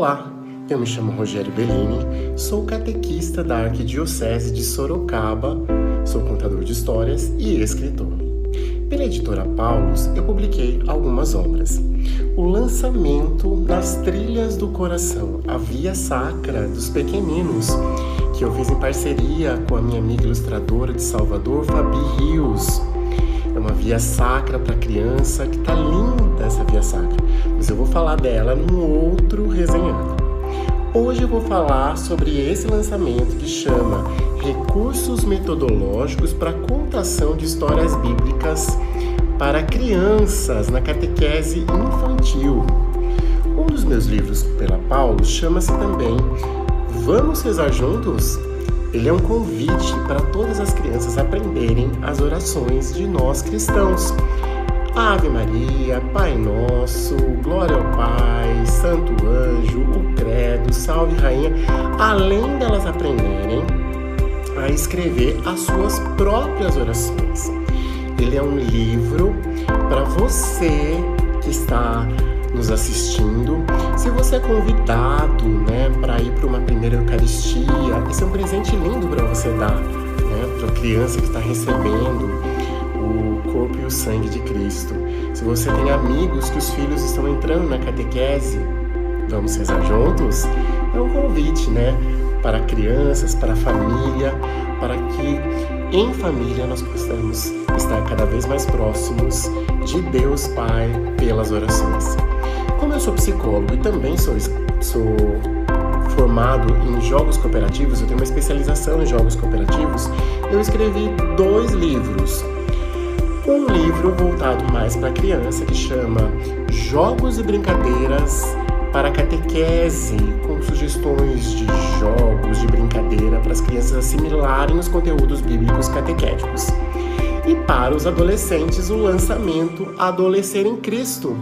Olá, eu me chamo Rogério Bellini, sou catequista da Arquidiocese de Sorocaba, sou contador de histórias e escritor. Pela editora Paulus, eu publiquei algumas obras. O lançamento Nas Trilhas do Coração, a Via Sacra dos Pequeninos, que eu fiz em parceria com a minha amiga ilustradora de Salvador, Fabi Rios. É uma via sacra para criança, que tá linda essa via sacra, mas eu vou falar dela num outro resenhando. Hoje eu vou falar sobre esse lançamento que chama Recursos Metodológicos para Contação de Histórias Bíblicas para Crianças na Catequese Infantil. Um dos meus livros pela Paulo chama-se também Vamos Rezar Juntos? Ele é um convite para todas as crianças aprenderem as orações de nós cristãos. Ave Maria, Pai Nosso, Glória ao Pai, Santo Anjo, o Credo, Salve Rainha, além delas aprenderem a escrever as suas próprias orações. Ele é um livro para você que está nos assistindo. Se você é convidado, para ir para uma primeira Eucaristia, esse é um presente lindo para você dar, para a criança que está recebendo o corpo e o sangue de Cristo. Se você tem amigos que os filhos estão entrando na catequese, vamos rezar juntos? É um convite, para crianças, para a família, para que em família nós possamos estar cada vez mais próximos de Deus Pai pelas orações. Como eu sou psicólogo e também sou formado em jogos cooperativos, eu tenho uma especialização em jogos cooperativos, eu escrevi 2 livros. Um livro voltado mais para criança, que chama Jogos e Brincadeiras para Catequese, com sugestões de jogos, de brincadeira, para as crianças assimilarem os conteúdos bíblicos catequéticos. E para os adolescentes, o lançamento Adolescer em Cristo,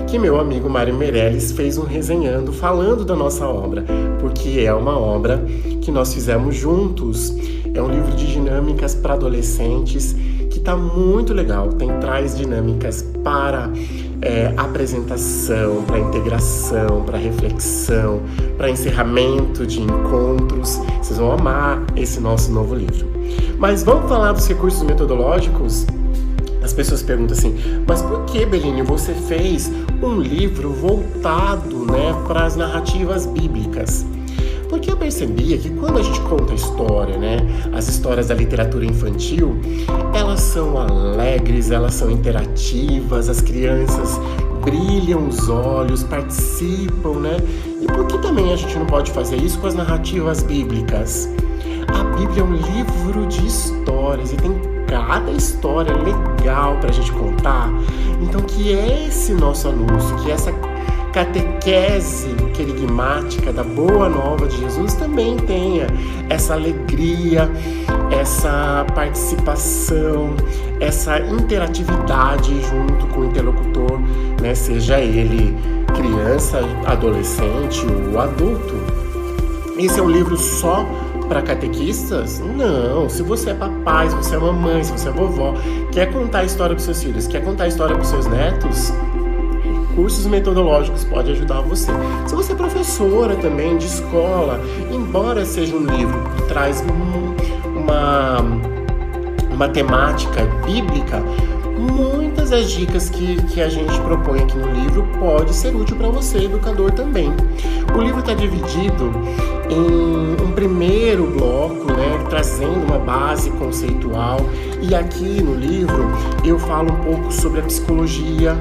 que meu amigo Mário Meirelles fez um resenhando falando da nossa obra, porque é uma obra que nós fizemos juntos. É um livro de dinâmicas para adolescentes que está muito legal. Traz dinâmicas para apresentação, para integração, para reflexão, para encerramento de encontros. Vocês vão amar esse nosso novo livro. Mas vamos falar dos recursos metodológicos? As pessoas perguntam assim, mas por que, Bellini, você fez um livro voltado para as narrativas bíblicas? Porque eu percebia que quando a gente conta a história, as histórias da literatura infantil, elas são alegres, elas são interativas, as crianças brilham os olhos, participam, E por que também a gente não pode fazer isso com as narrativas bíblicas? A Bíblia é um livro de histórias e tem cada história legal pra gente contar. Então que esse nosso anúncio, que essa catequese querigmática da Boa Nova de Jesus também tenha essa alegria, essa participação, essa interatividade junto com o interlocutor, seja ele criança, adolescente ou adulto. Esse é um livro só para catequistas? Não. Se você é papai, se você é mamãe, se você é vovó, quer contar a história para os seus filhos, quer contar a história para os seus netos, recursos metodológicos pode ajudar você. Se você é professora também de escola, embora seja um livro que traz uma temática bíblica, muitas das dicas que a gente propõe aqui no livro pode ser útil para você, educador, também. O livro está dividido em um primeiro bloco, trazendo uma base conceitual, e aqui no livro eu falo um pouco sobre a psicologia,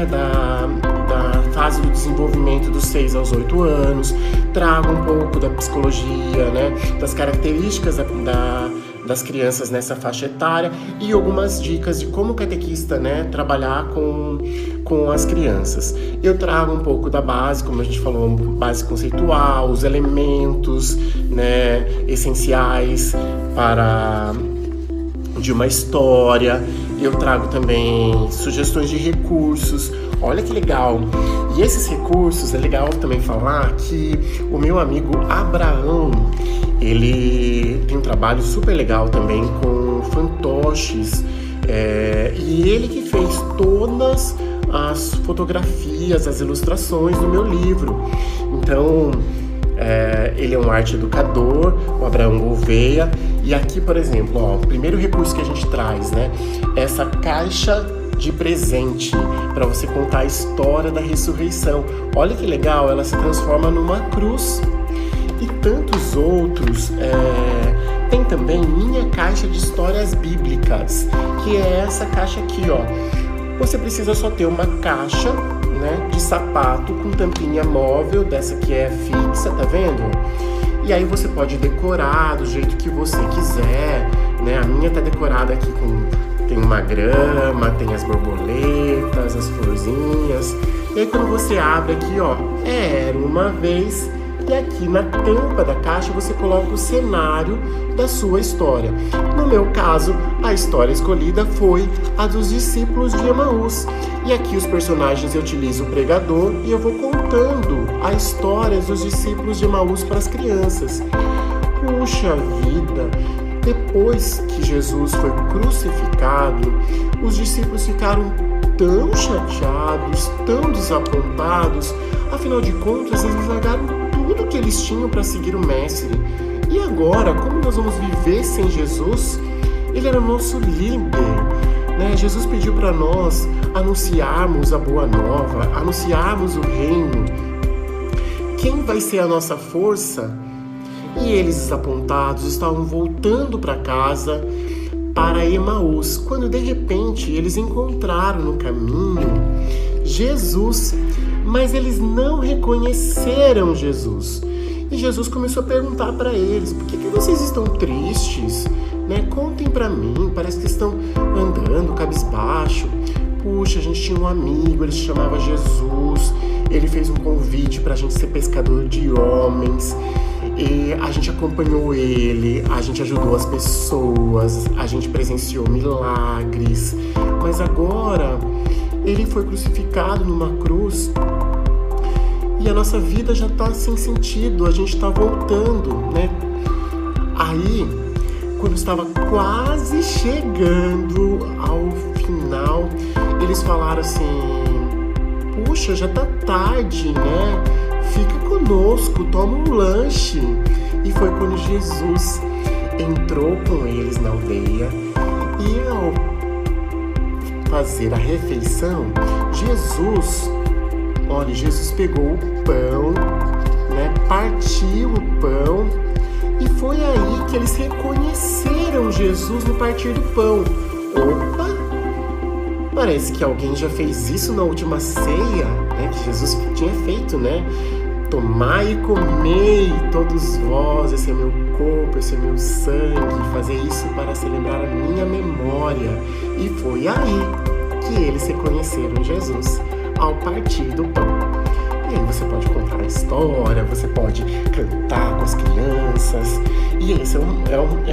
da fase do desenvolvimento dos 6 aos 8 anos, trago um pouco da psicologia, das características das crianças nessa faixa etária e algumas dicas de como catequista, trabalhar com as crianças. Eu trago um pouco da base, como a gente falou, base conceitual, os elementos, essenciais de uma história. Eu trago também sugestões de recursos. Olha que legal! E esses recursos, é legal também falar que o meu amigo Abraão, ele tem um trabalho super legal também com fantoches, e ele que fez todas as fotografias, as ilustrações do meu livro. Então, ele é um arte educador, o Abraão Gouveia. E aqui, por exemplo, ó, o primeiro recurso que a gente traz, né? Essa caixa de presente para você contar a história da ressurreição. Olha que legal, ela se transforma numa cruz. E tantos outros. Tem também minha caixa de histórias bíblicas, que é essa caixa aqui, ó. Você precisa só ter uma caixa, né, de sapato com tampinha móvel, dessa que é fixa, tá vendo? E aí você pode decorar do jeito que você quiser, né? A minha tá decorada aqui tem uma grama, tem as borboletas, as florzinhas. E aí quando você abre aqui, ó, era uma vez. E aqui na tampa da caixa você coloca o cenário da sua história. No meu caso, a história escolhida foi a dos discípulos de Emaús. E aqui os personagens eu utilizo o pregador e eu vou contando a história dos discípulos de Emaús para as crianças. Puxa vida! Depois que Jesus foi crucificado, os discípulos ficaram tão chateados, tão desapontados. Afinal de contas, eles largaram tudo que eles tinham para seguir o Mestre. E agora, como nós vamos viver sem Jesus? Ele era o nosso líder, né? Jesus pediu para nós anunciarmos a boa nova, anunciarmos o reino. Quem vai ser a nossa força? E eles, desapontados, estavam voltando para casa, para Emaús, quando de repente eles encontraram no caminho Jesus. Mas eles não reconheceram Jesus. E Jesus começou a perguntar para eles: por que vocês estão tristes? Né? Contem para mim, parece que estão andando cabisbaixo. Puxa, a gente tinha um amigo, ele se chamava Jesus. Ele fez um convite para a gente ser pescador de homens. E a gente acompanhou ele, a gente ajudou as pessoas, a gente presenciou milagres. Mas agora ele foi crucificado numa cruz e a nossa vida já está sem sentido, a gente está voltando, né? Aí, quando estava quase chegando ao final, eles falaram assim: puxa, já tá tarde, né? Fica conosco, toma um lanche. E foi quando Jesus entrou com eles na aldeia e ao fazer a refeição, Jesus pegou o pão, né, partiu o pão, e foi aí que eles reconheceram Jesus no partir do pão. Opa! Parece que alguém já fez isso na última ceia, né, que Jesus tinha feito, né? Tomai e comei todos vós, esse é meu corpo, esse é meu sangue, fazer isso para celebrar a minha memória. E foi aí que eles reconheceram Jesus, ao partir do pão. E aí você pode contar a história, você pode cantar com as crianças, e esse é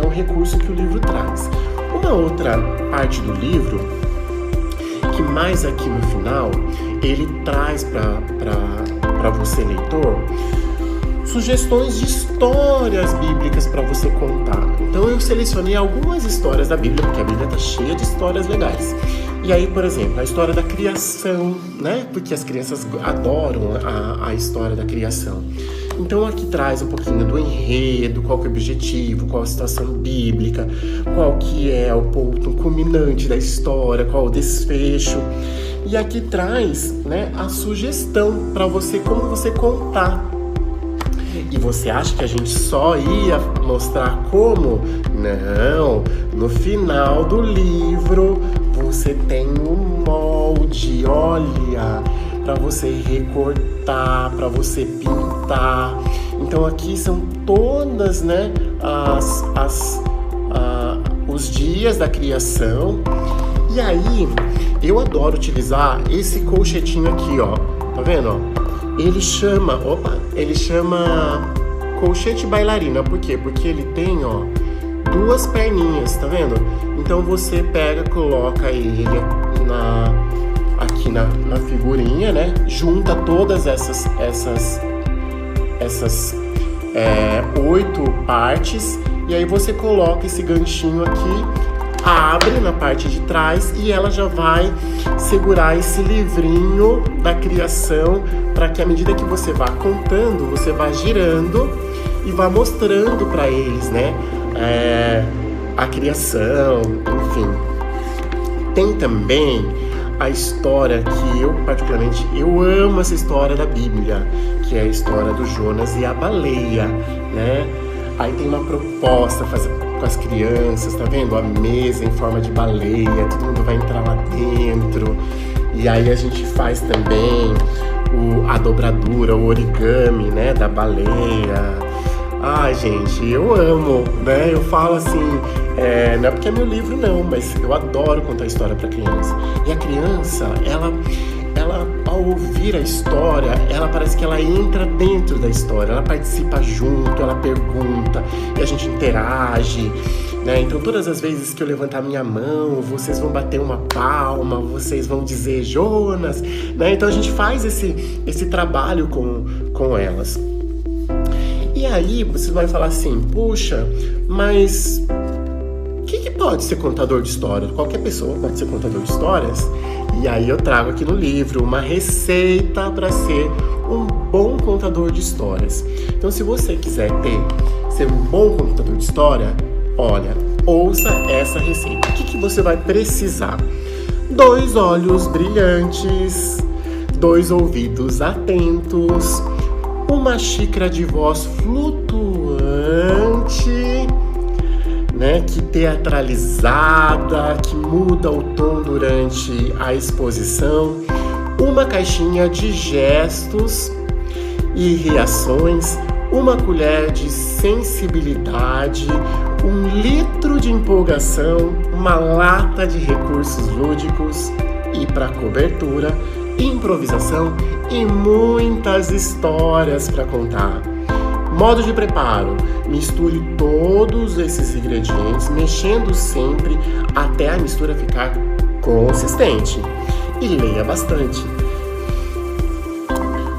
um recurso que o livro traz. Uma outra parte do livro, que mais aqui no final, ele traz para você, leitor, sugestões de histórias bíblicas para você contar. Então eu selecionei algumas histórias da Bíblia, porque a Bíblia está cheia de histórias legais. E aí, por exemplo, a história da criação, né? Porque as crianças adoram a história da criação. Então aqui traz um pouquinho do enredo, qual que é o objetivo, qual a situação bíblica, qual que é o ponto culminante da história, qual o desfecho. E aqui traz, né, a sugestão para você, como você contar. E você acha que a gente só ia mostrar como? Não, no final do livro você tem um molde, olha, para você recortar, para você pintar. Então aqui são todas, né, os dias da criação. E aí eu adoro utilizar esse colchetinho aqui, ó, tá vendo, ó? Ele chama colchete bailarina. Por quê? Porque ele tem, ó, duas perninhas, tá vendo? Então você pega, coloca ele aqui na figurinha, né? Junta todas essas 8 partes, e aí você coloca esse ganchinho aqui abre na parte de trás e ela já vai segurar esse livrinho da criação para que à medida que você vá contando, você vá girando e vá mostrando para eles, né, a criação, enfim. Tem também a história que eu particularmente, eu amo essa história da Bíblia, que é a história do Jonas e a baleia, né? Aí tem uma proposta com as crianças, tá vendo? A mesa em forma de baleia, todo mundo vai entrar lá dentro. E aí a gente faz também a dobradura, o origami, né, da baleia. Ai, gente, eu amo, né? Eu falo assim, não é porque é meu livro não, mas eu adoro contar história para criança. E a criança, ela ao ouvir a história, ela parece que ela entra dentro da história, ela participa junto, ela pergunta e a gente interage, né? Então todas as vezes que eu levantar minha mão, vocês vão bater uma palma, vocês vão dizer Jonas, né? Então a gente faz esse trabalho com elas. E aí vocês vão falar assim, puxa, mas o que pode ser contador de histórias? Qualquer pessoa pode ser contador de histórias? E aí eu trago aqui no livro uma receita para ser um bom contador de histórias. Então se você quiser ser um bom contador de história, olha, ouça essa receita. O que você vai precisar? 2 olhos brilhantes, 2 ouvidos atentos, uma xícara de voz flutuante, né, que teatralizada, que muda o tom durante a exposição, uma caixinha de gestos e reações, uma colher de sensibilidade, 1 litro de empolgação, uma lata de recursos lúdicos e, para cobertura, improvisação e muitas histórias para contar. Modo de preparo: misture todos esses ingredientes, mexendo sempre até a mistura ficar consistente. E leia bastante.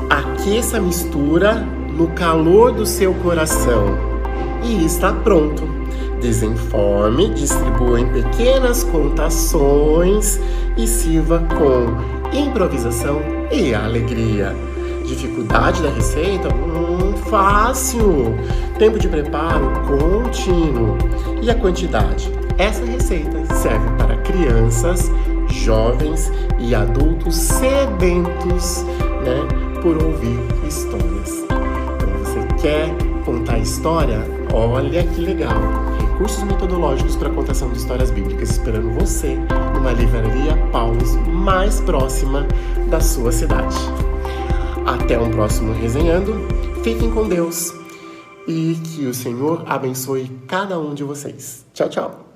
Aqueça a mistura no calor do seu coração. E está pronto. Desenforme, distribua em pequenas contações e sirva com improvisação e alegria. Dificuldade da receita? Fácil. Tempo de preparo? Contínuo. E a quantidade? Essa receita serve para crianças, jovens e adultos sedentos, né, por ouvir histórias. Então, você quer contar história? Olha que legal! Recursos metodológicos para contação de histórias bíblicas esperando você numa livraria Paulus mais próxima da sua cidade. Até um próximo Resenhando. Fiquem com Deus e que o Senhor abençoe cada um de vocês. Tchau, tchau!